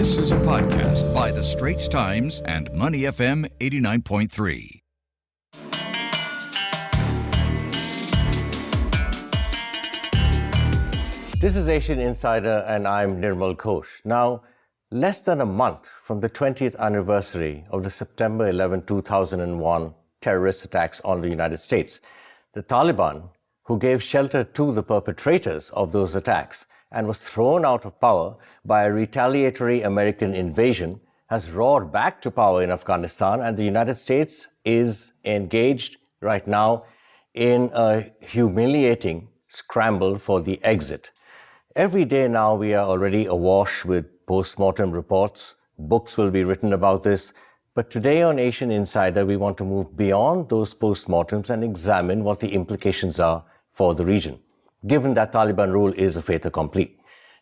This is a podcast by The Straits Times and Money FM 89.3. This is Asian Insider and I'm Nirmal Ghosh. Now, less than a month from the 20th anniversary of the September 11, 2001 terrorist attacks on the United States, the Taliban, who gave shelter to the perpetrators of those attacks and was thrown out of power by a retaliatory American invasion, has roared back to power in Afghanistan, and the United States is engaged right now in a humiliating scramble for the exit. Every day now we are already awash with post-mortem reports. Books will be written about this. But today on Asian Insider, we want to move beyond those post-mortems and examine what the implications are for the region, given that Taliban rule is a fait accompli.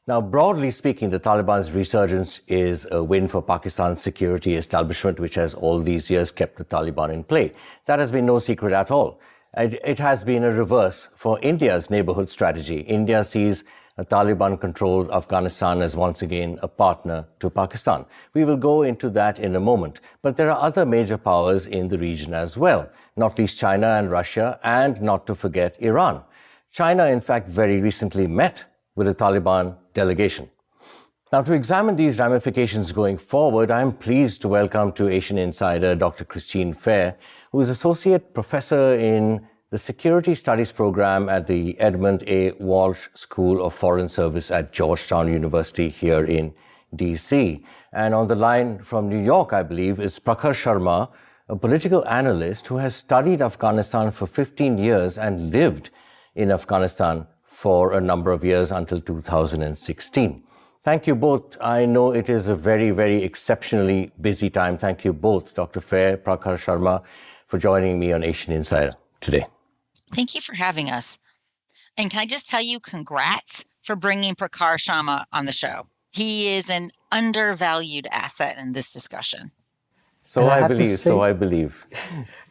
Now, broadly speaking, the Taliban's resurgence is a win for Pakistan's security establishment, which has all these years kept the Taliban in play. That has been no secret at all. It has been a reverse for India's neighborhood strategy. India sees a Taliban-controlled Afghanistan as once again a partner to Pakistan. We will go into that in a moment. But there are other major powers in the region as well, not least China and Russia, and not to forget Iran. China, in fact, very recently met with a Taliban delegation. Now, to examine these ramifications going forward, I'm pleased to welcome to Asian Insider Dr. Christine Fair, who is Associate Professor in the Security Studies Program at the Edmund A. Walsh School of Foreign Service at Georgetown University here in D.C. And on the line from New York, I believe, is Prakhar Sharma, a political analyst who has studied Afghanistan for 15 years and lived in Afghanistan for a number of years until 2016. Thank you both. I know it is a very, very exceptionally busy time. Thank you both, Dr. Fair, Prakhar Sharma, for joining me on Asian Insider today. Thank you for having us. And can I just tell you, congrats for bringing Prakhar Sharma on the show. He is an undervalued asset in this discussion. So I believe.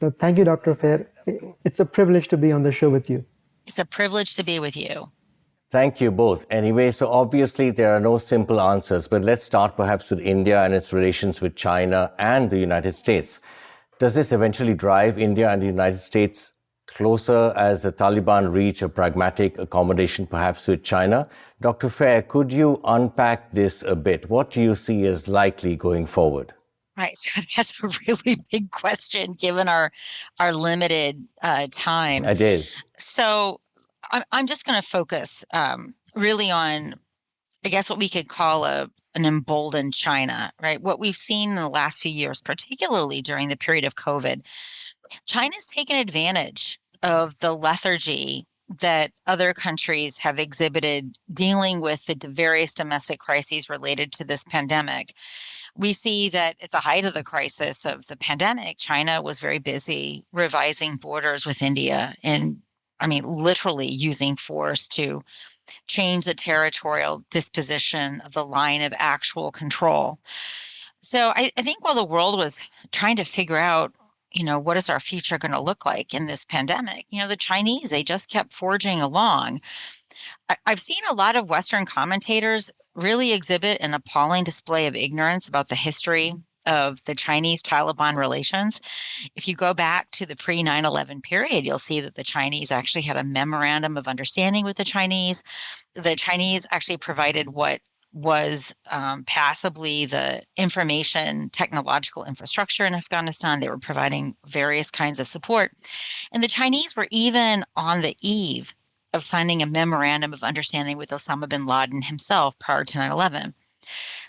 No, thank you, Dr. Fair. It's a privilege to be on the show with you. It's a privilege to be with you. Thank you both. Anyway, so obviously there are no simple answers, but let's start perhaps with India and its relations with China and the United States. Does this eventually drive India and the United States closer as the Taliban reach a pragmatic accommodation perhaps with China? Dr. Fair, could you unpack this a bit? What do you see as likely going forward? Right. So that's a really big question given our limited time. It is. So I'm just going to focus really on, I guess, what we could call an emboldened China, right? What we've seen in the last few years, particularly during the period of COVID, China's taken advantage of the lethargy that other countries have exhibited dealing with the various domestic crises related to this pandemic. We see that at the height of the crisis of the pandemic, China was very busy revising borders with India and, literally using force to change the territorial disposition of the line of actual control. So I think while the world was trying to figure out, what is our future going to look like in this pandemic, the Chinese, they just kept forging along. I've seen a lot of Western commentators really exhibit an appalling display of ignorance about the history of the Chinese-Taliban relations. If you go back to the pre-9/11 period, you'll see that the Chinese actually had a memorandum of understanding with the Chinese. The Chinese actually provided what was passably the information technological infrastructure in Afghanistan. They were providing various kinds of support. And the Chinese were even on the eve of signing a memorandum of understanding with Osama bin Laden himself prior to 9/11.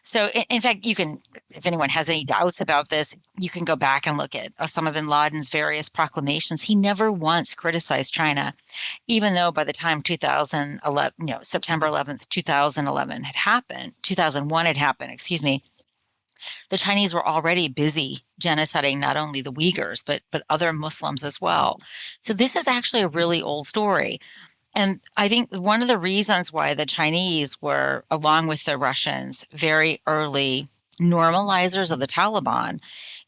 So in fact, you can, if anyone has any doubts about this, you can go back and look at Osama bin Laden's various proclamations. He never once criticized China, even though by the time September 11th, 2001 had happened, the Chinese were already busy genociding not only the Uyghurs, but other Muslims as well. So this is actually a really old story. And I think one of the reasons why the Chinese were, along with the Russians, very early normalizers of the Taliban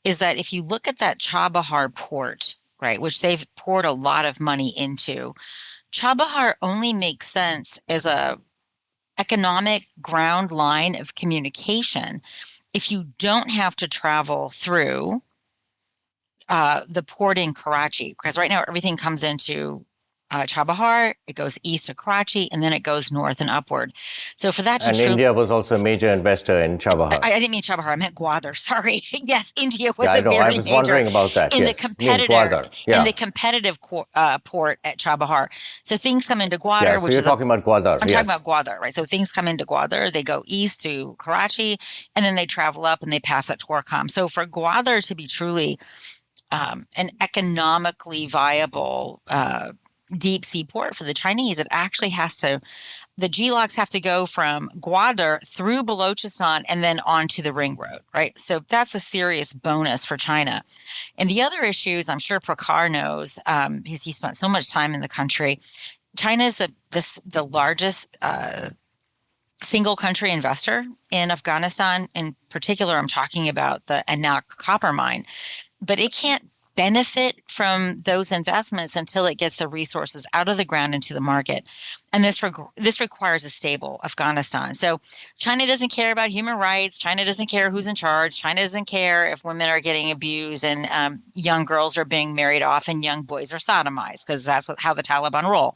is that if you look at that Chabahar port, right, which they've poured a lot of money into, Chabahar only makes sense as economic ground line of communication if you don't have to travel through the port in Karachi, because right now everything comes into Chabahar, it goes east to Karachi, and then it goes north and upward. So for that to And India was also a major investor in Chabahar. I didn't mean Chabahar, I meant Gwadar. Sorry. Yes, India was I know. I very was major wondering about that. in Yes. the competitive Yeah. in the competitive port at Chabahar. So things come into Gwadar, Yeah, so which you're is talking about Gwadar. I'm Yes. talking about Gwadar, right? So things come into Gwadar, they go east to Karachi, and then they travel up and they pass at Torkham. So for Gwadar to be truly an economically viable deep sea port for the Chinese, it actually has to, the GLOCs have to go from Gwadar through Balochistan and then onto the ring road, right? So that's a serious bonus for China. And the other issues, I'm sure Prakhar knows, because he spent so much time in the country. China is the largest single country investor in Afghanistan. In particular, I'm talking about the Anak copper mine, but it can't benefit from those investments until it gets the resources out of the ground into the market. And this requires a stable Afghanistan. So China doesn't care about human rights. China doesn't care who's in charge. China doesn't care if women are getting abused and young girls are being married off and young boys are sodomized, because that's how the Taliban roll.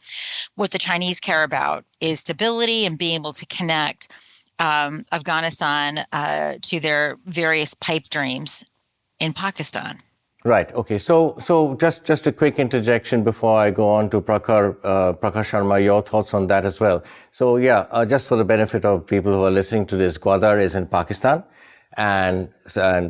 What the Chinese care about is stability and being able to connect Afghanistan to their various pipe dreams in Pakistan. Right. Okay. So just a quick interjection before I go on to Prakhar Sharma, your thoughts on that as well. So yeah, just for the benefit of people who are listening to this, Gwadar is in Pakistan and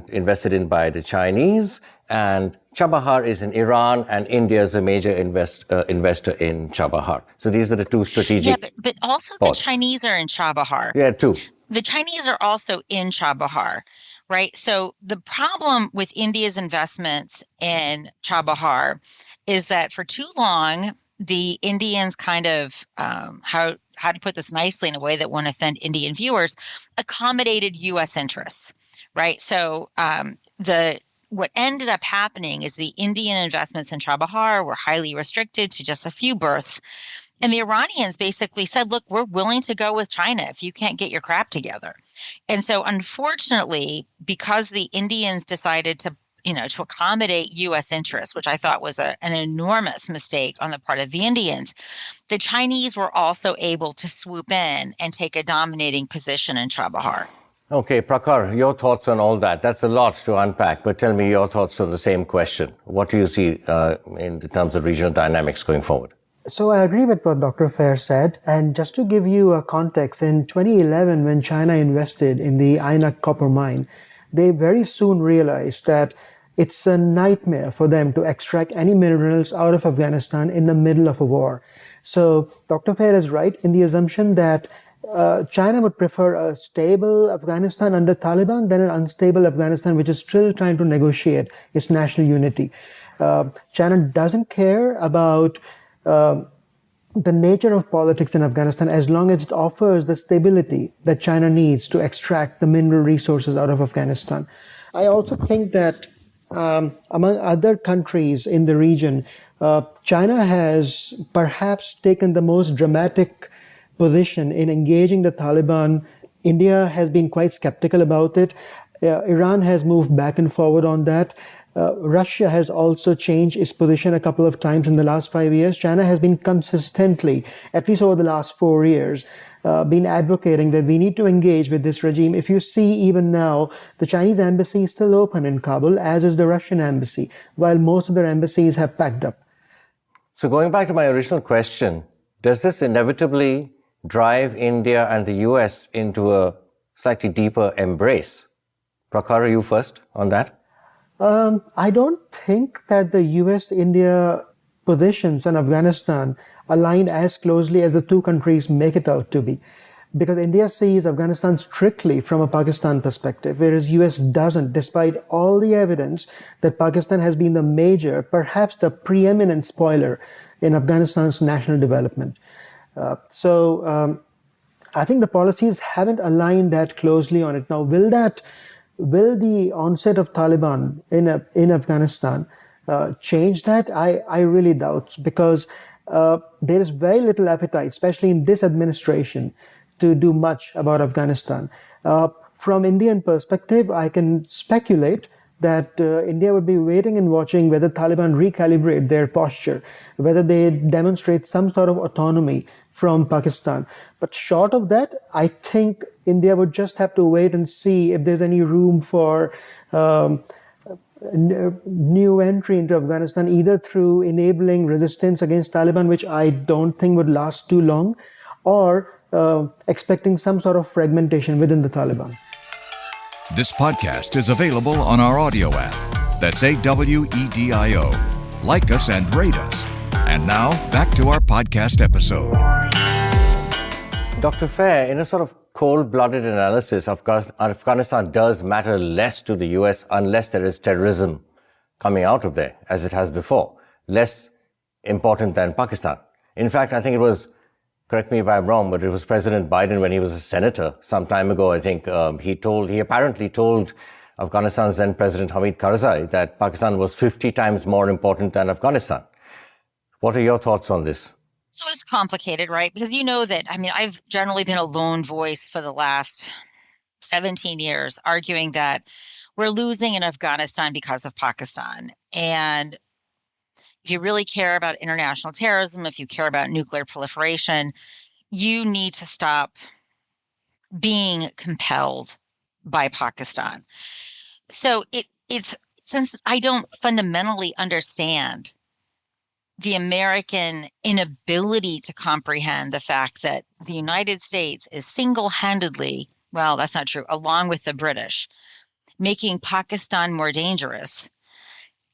invested in by the Chinese, and Chabahar is in Iran, and India is a major investor in Chabahar. So these are the two strategic. Yeah, but also thoughts. The Chinese are in Chabahar. Yeah, too. The Chinese are also in Chabahar, right? So the problem with India's investments in Chabahar is that for too long, the Indians kind of, how to put this nicely in a way that won't offend Indian viewers, accommodated U.S. interests, right? So what ended up happening is the Indian investments in Chabahar were highly restricted to just a few berths. And the Iranians basically said, look, we're willing to go with China if you can't get your crap together. And so unfortunately, because the Indians decided to accommodate U.S. interests, which I thought was an enormous mistake on the part of the Indians, the Chinese were also able to swoop in and take a dominating position in Chabahar. Okay, Prakhar, your thoughts on all that. That's a lot to unpack, but tell me your thoughts on the same question. What do you see in terms of regional dynamics going forward? So I agree with what Dr. Fair said. And just to give you a context, in 2011, when China invested in the Anak copper mine, they very soon realized that it's a nightmare for them to extract any minerals out of Afghanistan in the middle of a war. So Dr. Fair is right in the assumption that China would prefer a stable Afghanistan under Taliban than an unstable Afghanistan, which is still trying to negotiate its national unity. China doesn't care about the nature of politics in Afghanistan as long as it offers the stability that China needs to extract the mineral resources out of Afghanistan. I also think that among other countries in the region, China has perhaps taken the most dramatic position in engaging the Taliban. India has been quite skeptical about it. Iran has moved back and forward on that. Russia has also changed its position a couple of times in the last 5 years. China has been consistently, at least over the last 4 years, been advocating that we need to engage with this regime. If you see even now, the Chinese embassy is still open in Kabul, as is the Russian embassy, while most of their embassies have packed up. So going back to my original question, does this inevitably drive India and the US into a slightly deeper embrace? Prakhar, you first on that? I don't think that the US-India positions on Afghanistan align as closely as the two countries make it out to be. Because India sees Afghanistan strictly from a Pakistan perspective, whereas US doesn't, despite all the evidence that Pakistan has been the major, perhaps the preeminent spoiler in Afghanistan's national development. So I think the policies haven't aligned that closely on it. Now, will the onset of Taliban in Afghanistan change that? I really doubt, because there is very little appetite, especially in this administration, to do much about Afghanistan. From Indian perspective, I can speculate that India would be waiting and watching whether Taliban recalibrate their posture, whether they demonstrate some sort of autonomy from Pakistan. But short of that, I think India would just have to wait and see if there's any room for new entry into Afghanistan, either through enabling resistance against Taliban, which I don't think would last too long, or expecting some sort of fragmentation within the Taliban. This podcast is available on our audio app. That's AWEDIO. Like us and rate us. And now, back to our podcast episode. Dr. Fair, in a sort of cold-blooded analysis, Afghanistan does matter less to the US unless there is terrorism coming out of there, as it has before. Less important than Pakistan. In fact, I think it was, correct me if I'm wrong, but it was President Biden when he was a senator some time ago, I think, he apparently told Afghanistan's then President Hamid Karzai that Pakistan was 50 times more important than Afghanistan. What are your thoughts on this? So it's complicated, right? Because you know that, I've generally been a lone voice for the last 17 years, arguing that we're losing in Afghanistan because of Pakistan. And if you really care about international terrorism, if you care about nuclear proliferation, you need to stop being compelled by Pakistan. So it's since I don't fundamentally understand the American inability to comprehend the fact that the United States is single-handedly, well, that's not true, along with the British, making Pakistan more dangerous.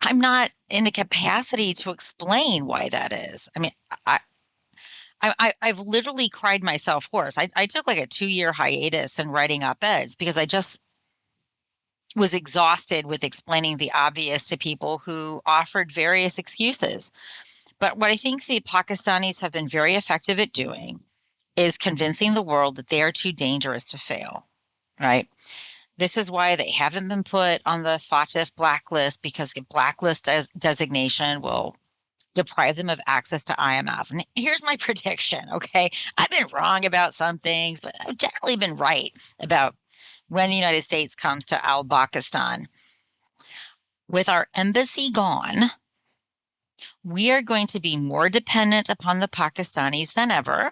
I'm not in the capacity to explain why that is. I've literally cried myself hoarse. I took like a 2-year hiatus in writing op-eds because I just was exhausted with explaining the obvious to people who offered various excuses. But what I think the Pakistanis have been very effective at doing is convincing the world that they are too dangerous to fail, right? This is why they haven't been put on the FATF blacklist, because the blacklist designation will deprive them of access to IMF. And here's my prediction, okay? I've been wrong about some things, but I've generally been right about when the United States comes to al-Pakistan. With our embassy gone, we are going to be more dependent upon the Pakistanis than ever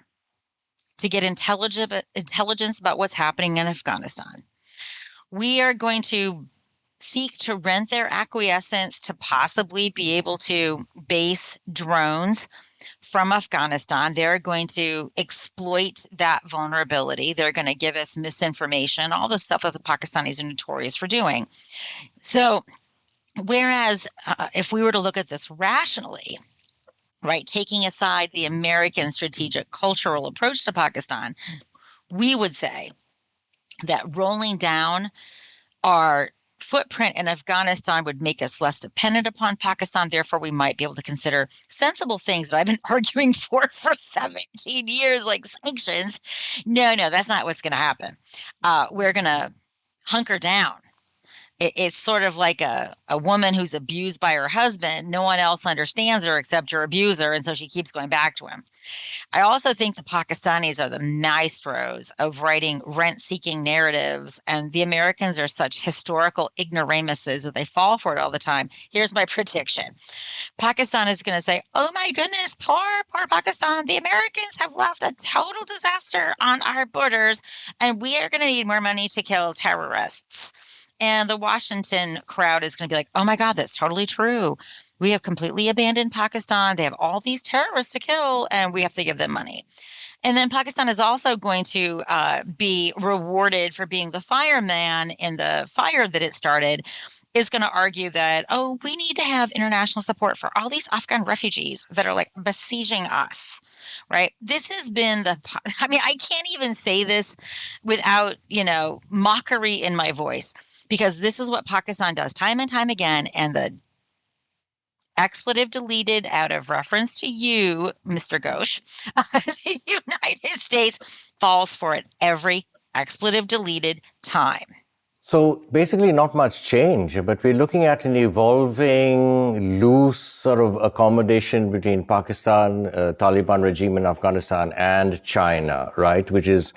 to get intelligence about what's happening in Afghanistan. We are going to seek to rent their acquiescence to possibly be able to base drones from Afghanistan. They're going to exploit that vulnerability. They're going to give us misinformation, all the stuff that the Pakistanis are notorious for doing. So whereas if we were to look at this rationally, right, taking aside the American strategic cultural approach to Pakistan, we would say that rolling down our footprint in Afghanistan would make us less dependent upon Pakistan. Therefore, we might be able to consider sensible things that I've been arguing for 17 years, like sanctions. No, that's not what's going to happen. We're going to hunker down. It's sort of like a woman who's abused by her husband. No one else understands her except her abuser, and so she keeps going back to him. I also think the Pakistanis are the maestros of writing rent-seeking narratives, and the Americans are such historical ignoramuses that they fall for it all the time. Here's my prediction. Pakistan is going to say, oh my goodness, poor Pakistan. The Americans have left a total disaster on our borders, and we are going to need more money to kill terrorists. And the Washington crowd is going to be like, oh my God, that's totally true. We have completely abandoned Pakistan. They have all these terrorists to kill, and we have to give them money. And then Pakistan is also going to be rewarded for being the fireman in the fire that it started, is going to argue that, oh, we need to have international support for all these Afghan refugees that are like besieging us. Right. This has been I can't even say this without, mockery in my voice, because this is what Pakistan does time and time again. And the expletive deleted out of reference to you, Mr. Ghosh, the United States falls for it every expletive deleted time. So basically not much change, but we're looking at an evolving, loose sort of accommodation between Pakistan, Taliban regime in Afghanistan, and China, right? Which is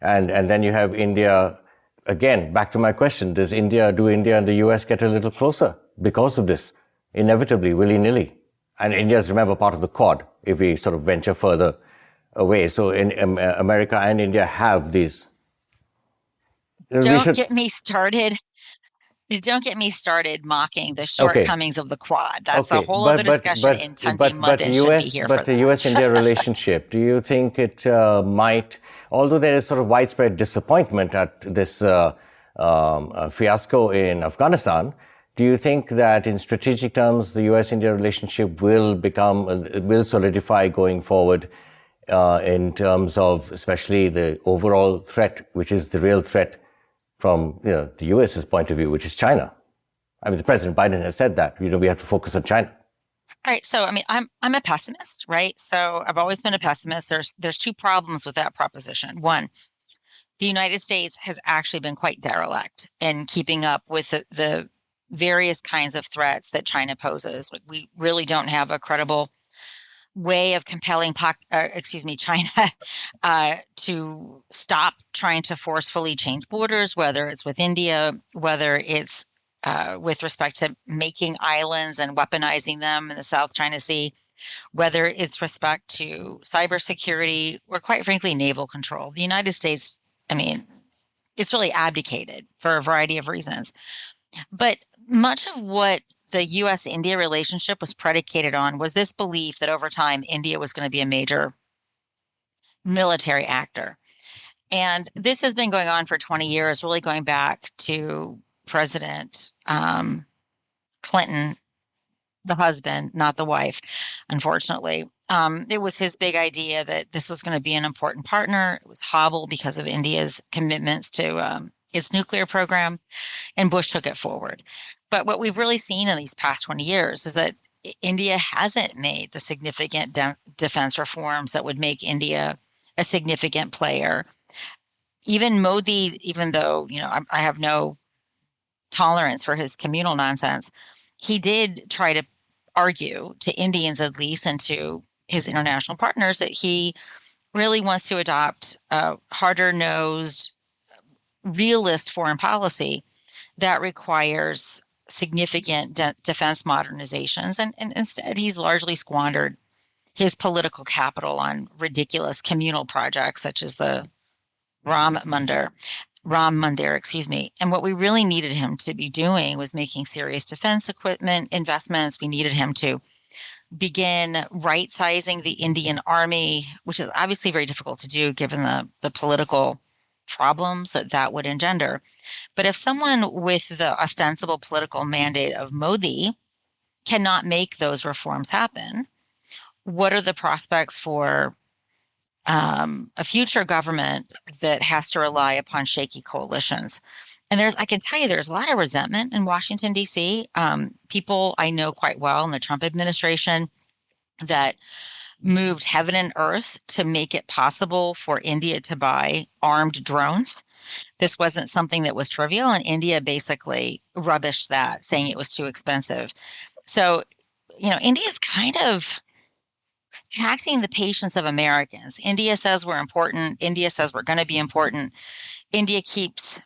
And then you have India. Again, back to my question, do India and the US get a little closer because of this? Inevitably, willy-nilly. And India is, remember, part of the Quad, if we sort of venture further away. So in America and India have these. Don't get me started mocking the shortcomings of the Quad. That's a whole other discussion in Tundi Muddin should be here for that. But the US-India relationship, do you think it might, although there is sort of widespread disappointment at this fiasco in Afghanistan, do you think that in strategic terms, the US-India relationship will solidify going forward in terms of especially the overall threat, which is the real threat from the US's point of view, which is China? I mean, President Biden has said that we have to focus on China. All right. So, I mean, I'm a pessimist, right? So I've always been a pessimist. There's two problems with that proposition. One, the United States has actually been quite derelict in keeping up with the various kinds of threats that China poses. We really don't have a credible way of compelling China to stop trying to forcefully change borders, whether it's with India, whether it's with respect to making islands and weaponizing them in the South China Sea, whether it's respect to cybersecurity or, quite frankly, naval control. The United States, I mean, it's really abdicated for a variety of reasons. But much of what the U.S.-India relationship was predicated on was this belief that over time, India was going to be a major military actor. And this has been going on for 20 years, really going back to President Clinton, the husband, not the wife, unfortunately. It was his big idea that this was going to be an important partner. It was hobbled because of India's commitments to its nuclear program, and Bush took it forward. But what we've really seen in these past 20 years is that India hasn't made the significant defense reforms that would make India a significant player. Even Modi, even though, I have no tolerance for his communal nonsense, he did try to argue to Indians, at least, and to his international partners, that he really wants to adopt a harder-nosed, realist foreign policy that requires significant defense modernizations. And instead, he's largely squandered his political capital on ridiculous communal projects such as the Ram Mandir, And what we really needed him to be doing was making serious defense equipment investments. We needed him to begin right-sizing the Indian army, which is obviously very difficult to do given the political problems that would engender. But if someone with the ostensible political mandate of Modi cannot make those reforms happen, what are the prospects for a future government that has to rely upon shaky coalitions? And I can tell you, there's a lot of resentment in Washington, D.C. People I know quite well in the Trump administration that moved heaven and earth to make it possible for India to buy armed drones. This wasn't something that was trivial, and India basically rubbished that, saying it was too expensive. So, India is kind of taxing the patience of Americans. India says we're important. India says we're going to be important. India keeps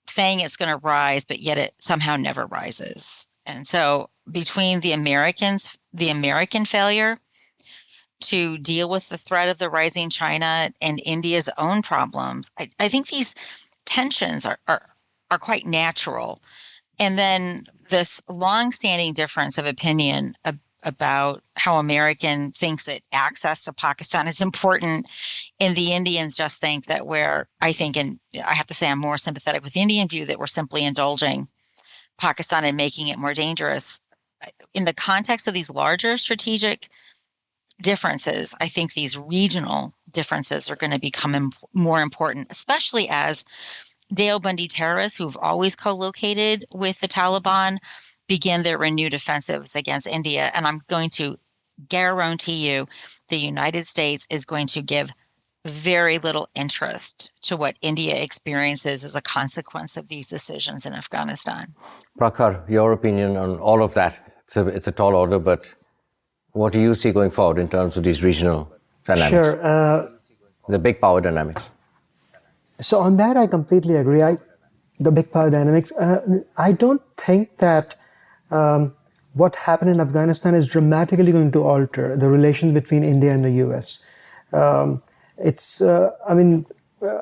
saying it's going to rise, but yet it somehow never rises. And so between the American failure to deal with the threat of the rising China and India's own problems, I think these tensions are quite natural. And then this longstanding difference of opinion about how American thinks that access to Pakistan is important, and the Indians just think that and I have to say I'm more sympathetic with the Indian view, that we're simply indulging Pakistan and making it more dangerous. In the context of these larger strategic differences, I think these regional differences are going to become more important, especially as Deobandi terrorists who've always co-located with the Taliban begin their renewed offensives against India. And I'm going to guarantee you the United States is going to give very little interest to what India experiences as a consequence of these decisions in Afghanistan. Prakhar, your opinion on all of that? It's a tall order, but what do you see going forward in terms of these regional dynamics? Sure. The big power dynamics. So on that, I completely agree. The big power dynamics. I don't think that what happened in Afghanistan is dramatically going to alter the relations between India and the US. Um,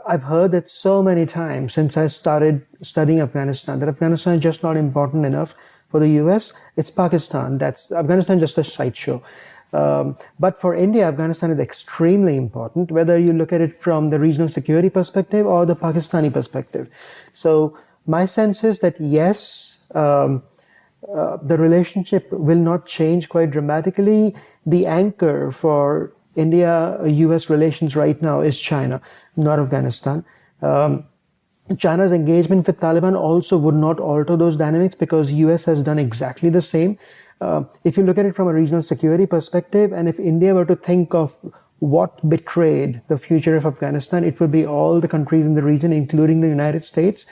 I've heard it so many times since I started studying Afghanistan that Afghanistan is just not important enough for the US. It's Pakistan. That's Afghanistan, just a sideshow. But for India, Afghanistan is extremely important, whether you look at it from the regional security perspective or the Pakistani perspective. So my sense is that yes, the relationship will not change quite dramatically. The anchor for India-US relations right now is China, not Afghanistan. China's engagement with Taliban also would not alter those dynamics because US has done exactly the same. If you look at it from a regional security perspective, and if India were to think of what betrayed the future of Afghanistan, it would be all the countries in the region, including the United States.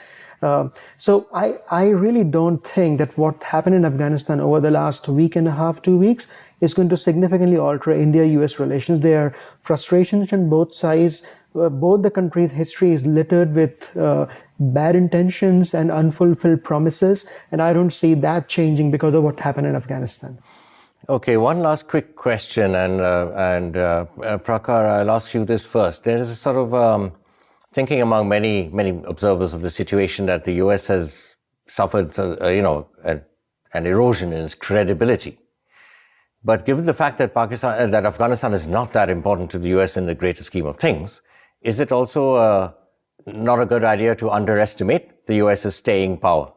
So I really don't think that what happened in Afghanistan over the last week and a half, 2 weeks, is going to significantly alter India-US relations. There are frustrations on both sides. Both the countries' history is littered with bad intentions and unfulfilled promises, and I don't see that changing because of what happened in Afghanistan. Okay, one last quick question, and Prakhar, I'll ask you this first. There is a sort of thinking among many observers of the situation that the US has suffered, an erosion in its credibility. But given the fact that that Afghanistan is not that important to the US in the greater scheme of things, is it also not a good idea to underestimate the US's staying power?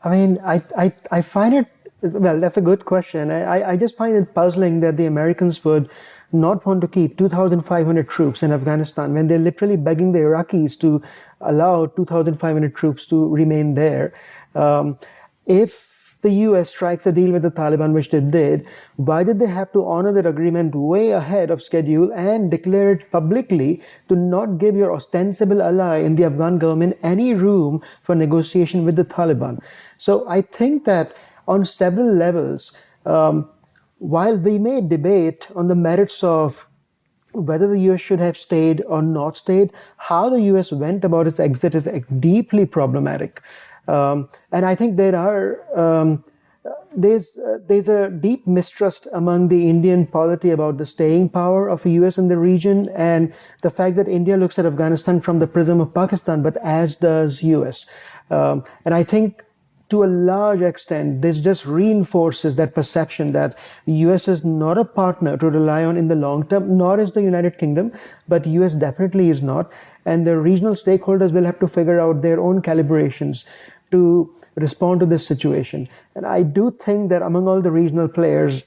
I mean, I find it, well, that's a good question. I just find it puzzling that the Americans would not want to keep 2,500 troops in Afghanistan when they're literally begging the Iraqis to allow 2,500 troops to remain there. If the US strikes a deal with the Taliban, which they did, why did they have to honor that agreement way ahead of schedule and declare it publicly to not give your ostensible ally in the Afghan government any room for negotiation with the Taliban? So I think that on several levels, while we may debate on the merits of whether the US should have stayed or not stayed, how the US went about its exit is deeply problematic. And I think there's a deep mistrust among the Indian polity about the staying power of the US in the region, and the fact that India looks at Afghanistan from the prism of Pakistan, but as does US. And I think to a large extent, this just reinforces that perception that the US is not a partner to rely on in the long term, nor is the United Kingdom, but US definitely is not. And the regional stakeholders will have to figure out their own calibrations to respond to this situation. And I do think that among all the regional players,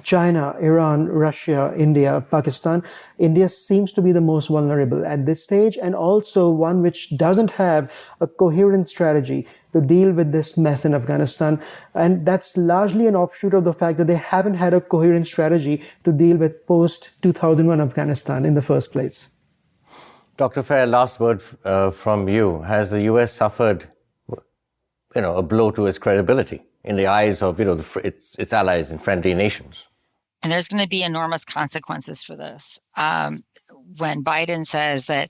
China, Iran, Russia, India, Pakistan, India seems to be the most vulnerable at this stage, and also one which doesn't have a coherent strategy to deal with this mess in Afghanistan. And that's largely an offshoot of the fact that they haven't had a coherent strategy to deal with post-2001 Afghanistan in the first place. Dr. Fair, last word from you. Has the US suffered a blow to its credibility in the eyes of its allies and friendly nations? And there's going to be enormous consequences for this. When Biden says that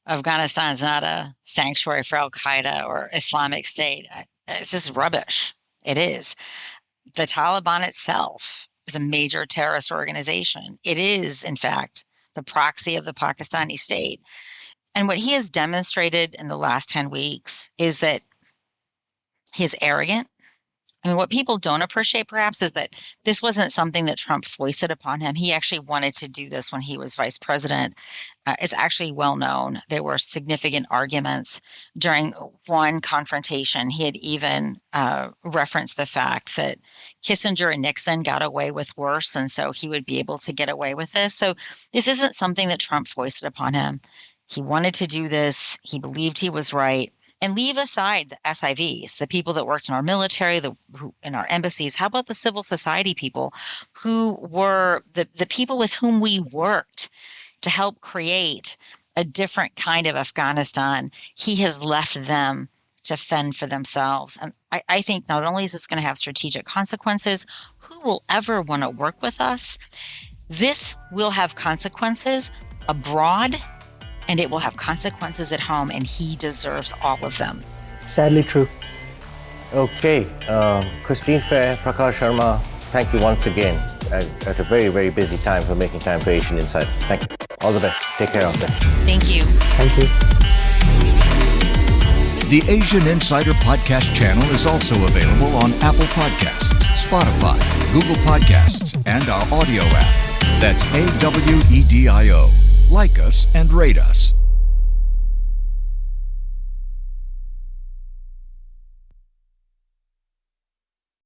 Afghanistan is not a sanctuary for Al-Qaeda or Islamic State, it's just rubbish. It is. The Taliban itself is a major terrorist organization. It is, in fact, the proxy of the Pakistani state. And what he has demonstrated in the last 10 weeks is that he is arrogant. I mean, what people don't appreciate, perhaps, is that this wasn't something that Trump foisted upon him. He actually wanted to do this when he was vice president. It's actually well known. There were significant arguments during one confrontation. He had even referenced the fact that Kissinger and Nixon got away with worse, and so he would be able to get away with this. So this isn't something that Trump foisted upon him. He wanted to do this. He believed he was right. And leave aside the SIVs, the people that worked in our military, in our embassies. How about the civil society people who were the people with whom we worked to help create a different kind of Afghanistan? He has left them to fend for themselves. And I think not only is this going to have strategic consequences, who will ever want to work with us? This will have consequences abroad and it will have consequences at home, and he deserves all of them. Sadly true. Okay, Christine Fair, Prakhar Sharma, thank you once again at a very, very busy time for making time for Asian Insider. Thank you. All the best. Take care out there. Thank you. Thank you. The Asian Insider Podcast channel is also available on Apple Podcasts, Spotify, Google Podcasts, and our audio app. That's AWEDIO. Like us and rate us.